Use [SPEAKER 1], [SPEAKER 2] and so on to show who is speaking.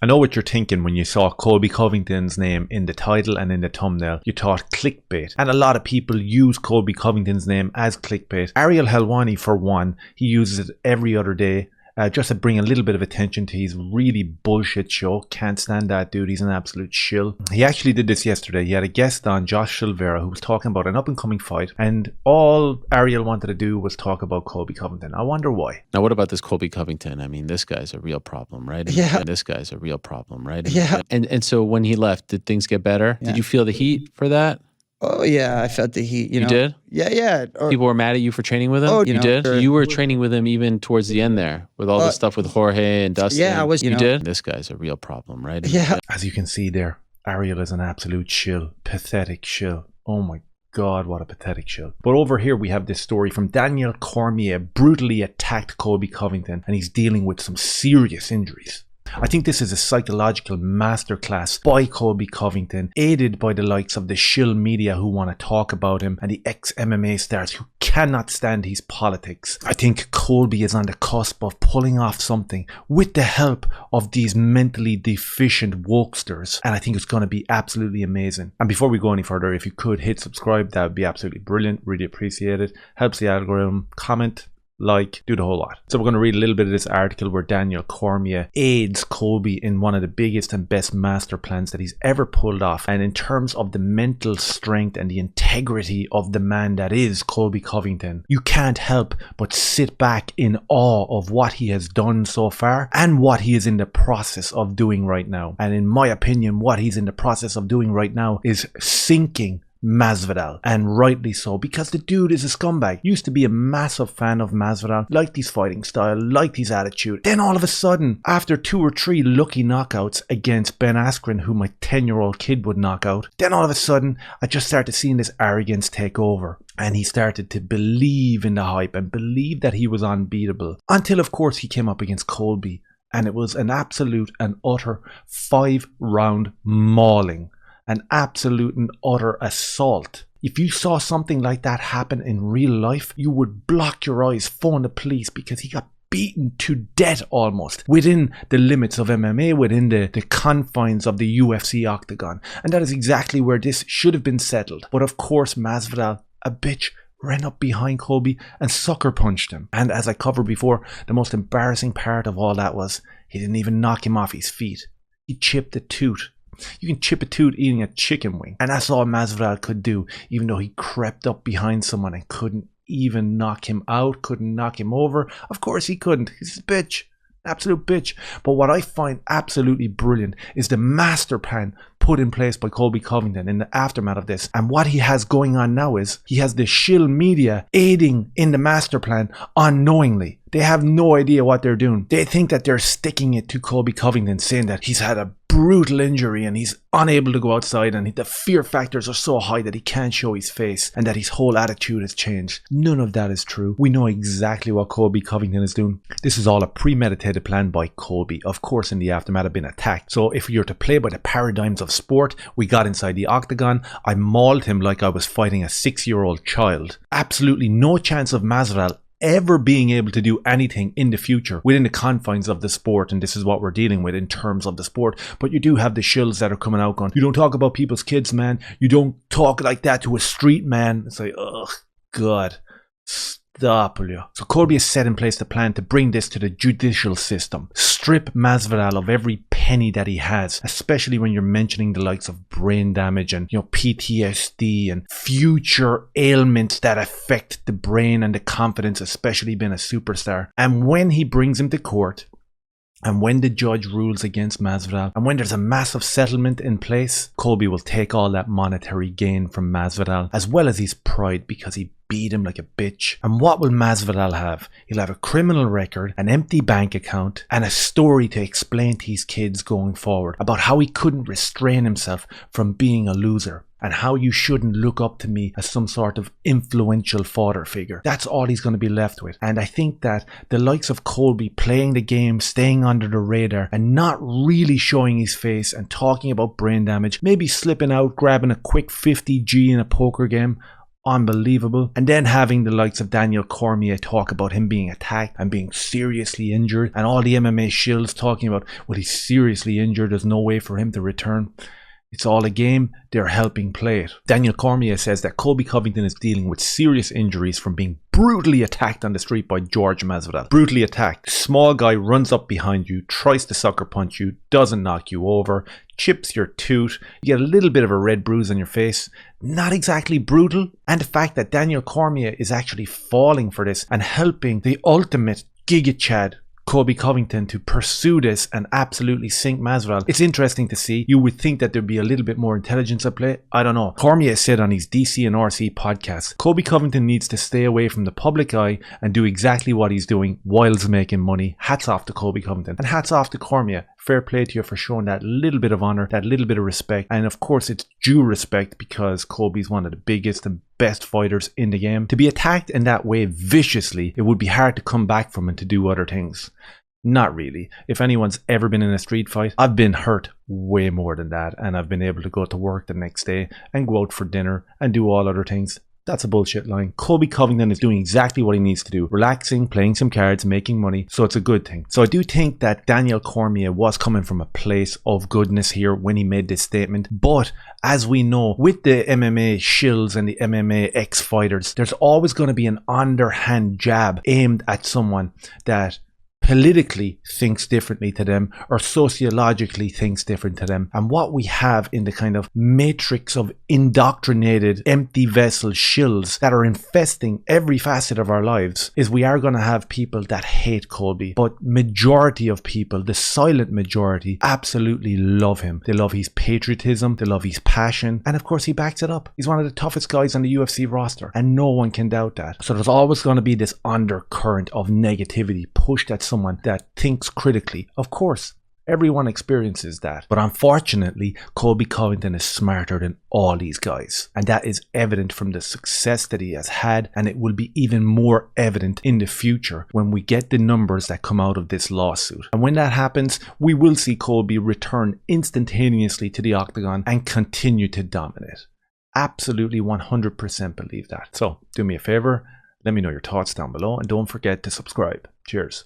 [SPEAKER 1] I know what you're thinking when you saw Colby Covington's name in the title and in the thumbnail. You thought clickbait. And a lot of people use Colby Covington's name as clickbait. Ariel Helwani, for one, he uses it every other day. Just to bring a little bit of attention to his really bullshit show. Can't stand that dude. He's an absolute shill. He actually did this yesterday. He had a guest on, Josh Silvera, who was talking about an up-and-coming fight. And all Ariel wanted to do was talk about Colby Covington. I wonder why.
[SPEAKER 2] Now, what about this Colby Covington? I mean, this guy's a real problem, right?
[SPEAKER 3] Yeah.
[SPEAKER 2] And this guy's a real problem, right?
[SPEAKER 3] Yeah.
[SPEAKER 2] And so when he left, did things get better?
[SPEAKER 3] Yeah.
[SPEAKER 2] Did you feel the heat for that?
[SPEAKER 3] Oh, yeah, I felt the heat. You know?
[SPEAKER 2] Did?
[SPEAKER 3] Yeah.
[SPEAKER 2] People were mad at you for training with him?
[SPEAKER 3] Oh,
[SPEAKER 2] you did?
[SPEAKER 3] sure.
[SPEAKER 2] You were training with him even towards the end there, with all the stuff with Jorge and Dustin.
[SPEAKER 3] Yeah, I was,
[SPEAKER 2] you did? This guy's a real problem, right?
[SPEAKER 3] Yeah.
[SPEAKER 1] As you can see there, Ariel is an absolute shill. Pathetic shill. Oh my God, what a pathetic shill. But over here we have this story from Daniel Cormier, brutally attacked Colby Covington, and he's dealing with some serious injuries. I think this is a psychological masterclass by Colby Covington, aided by the likes of the shill media who want to talk about him and the ex-MMA stars who cannot stand his politics. I think Colby is on the cusp of pulling off something with the help of these mentally deficient wokesters, and I think it's going to be absolutely amazing. And before we go any further, if you could hit subscribe, that would be absolutely brilliant. Really appreciate it. Helps the algorithm. Comment, like, do the whole lot. So we're going to read a little bit of this article where Daniel Cormier aids Colby in one of the biggest and best master plans that he's ever pulled off. And in terms of the mental strength and the integrity of the man that is Colby Covington, you can't help but sit back in awe of what he has done so far and what he is in the process of doing right now. And in my opinion, what he's in the process of doing right now is sinking Masvidal, and rightly so, because the dude is a scumbag. Used to be a massive fan of Masvidal, liked his fighting style, liked his attitude. Then all of a sudden, after 2 or 3 lucky knockouts against Ben Askren, who my 10-year-old kid would knock out, then all of a sudden I just started seeing this arrogance take over, and he started to believe in the hype and believe that he was unbeatable, until of course he came up against Colby, and it was an absolute and utter 5-round mauling. An absolute and utter assault. If you saw something like that happen in real life, you would block your eyes, phone the police, because he got beaten to death almost within the limits of MMA, within the confines of the UFC octagon. And that is exactly where this should have been settled. But of course, Masvidal, a bitch, ran up behind Colby and sucker punched him. And as I covered before, the most embarrassing part of all that was he didn't even knock him off his feet. He chipped a tooth. You can chip a tooth eating a chicken wing. And that's all Masvidal could do, even though he crept up behind someone and couldn't even knock him out, couldn't knock him over. Of course he couldn't. He's a bitch. Absolute bitch. But what I find absolutely brilliant is the master plan put in place by Colby Covington in the aftermath of this. And what he has going on now is he has the shill media aiding in the master plan unknowingly. They have no idea what they're doing. They think that they're sticking it to Colby Covington, saying that he's had a brutal injury and he's unable to go outside, and the fear factors are so high that he can't show his face and that his whole attitude has changed. None of that is true. We know exactly what Colby Covington is doing. This is all a premeditated plan by Colby, of course in the aftermath of being attacked. So if you're to play by the paradigms of sport, we got inside the octagon, I mauled him like I was fighting a 6-year-old child. Absolutely no chance of Masvidal ever being able to do anything in the future within the confines of the sport, and this is what we're dealing with in terms of the sport. But you do have the shills that are coming out going, you don't talk about people's kids, man. You don't talk like that to a street man. It's like, oh God, stop, will you? So Colby has set in place the plan to bring this to the judicial system. Strip Masvidal of every penny that he has, especially when you're mentioning the likes of brain damage and, you know, PTSD and future ailments that affect the brain and the confidence, especially being a superstar. And when he brings him to court, and when the judge rules against Masvidal, and when there's a massive settlement in place, Colby will take all that monetary gain from Masvidal, as well as his pride, because he beat him like a bitch. And what will Masvidal have? He'll have a criminal record, an empty bank account, and a story to explain to his kids going forward about how he couldn't restrain himself from being a loser, and how you shouldn't look up to me as some sort of influential father figure. That's all he's going to be left with. And I think that the likes of Colby playing the game, staying under the radar, and not really showing his face and talking about brain damage, maybe slipping out, grabbing a quick 50G in a poker game, unbelievable. And then having the likes of Daniel Cormier talk about him being attacked and being seriously injured, and all the MMA shills talking about, well, he's seriously injured, there's no way for him to return. It's all a game. They're helping play it. Daniel Cormier says that Colby Covington is dealing with serious injuries from being brutally attacked on the street by Jorge Masvidal. Brutally attacked. Small guy runs up behind you, tries to sucker punch you, doesn't knock you over, chips your tooth, you get a little bit of a red bruise on your face. Not exactly brutal. And the fact that Daniel Cormier is actually falling for this and helping the ultimate Giga Chad Colby Covington to pursue this and absolutely sink Masvidal. It's interesting to see. You would think that there'd be a little bit more intelligence at play. I don't know. Cormier said on his DC and RC podcast, Colby Covington needs to stay away from the public eye and do exactly what he's doing whilst making money. Hats off to Colby Covington. And hats off to Cormier. Fair play to you for showing that little bit of honor, that little bit of respect. And of course, it's due respect because Colby's one of the biggest and best fighters in the game. To be attacked in that way viciously, it would be hard to come back from and to do other things. Not really. If anyone's ever been in a street fight, I've been hurt way more than that. And I've been able to go to work the next day and go out for dinner and do all other things. That's a bullshit line. Colby Covington is doing exactly what he needs to do. Relaxing, playing some cards, making money. So it's a good thing. So I do think that Daniel Cormier was coming from a place of goodness here when he made this statement. But as we know, with the MMA shills and the MMA ex-fighters, there's always going to be an underhand jab aimed at someone that politically thinks differently to them or sociologically thinks different to them. And what we have in the kind of matrix of indoctrinated empty vessel shills that are infesting every facet of our lives is we are going to have people that hate Colby, but majority of people, the silent majority, absolutely love him. They love his patriotism, they love his passion, and of course he backs it up. He's one of the toughest guys on the UFC roster and no one can doubt that. So there's always going to be this undercurrent of negativity pushed at someone that thinks critically. Of course, everyone experiences that. But unfortunately, Colby Covington is smarter than all these guys. And that is evident from the success that he has had. And it will be even more evident in the future when we get the numbers that come out of this lawsuit. And when that happens, we will see Colby return instantaneously to the octagon and continue to dominate. Absolutely 100% believe that. So do me a favor, let me know your thoughts down below and don't forget to subscribe. Cheers.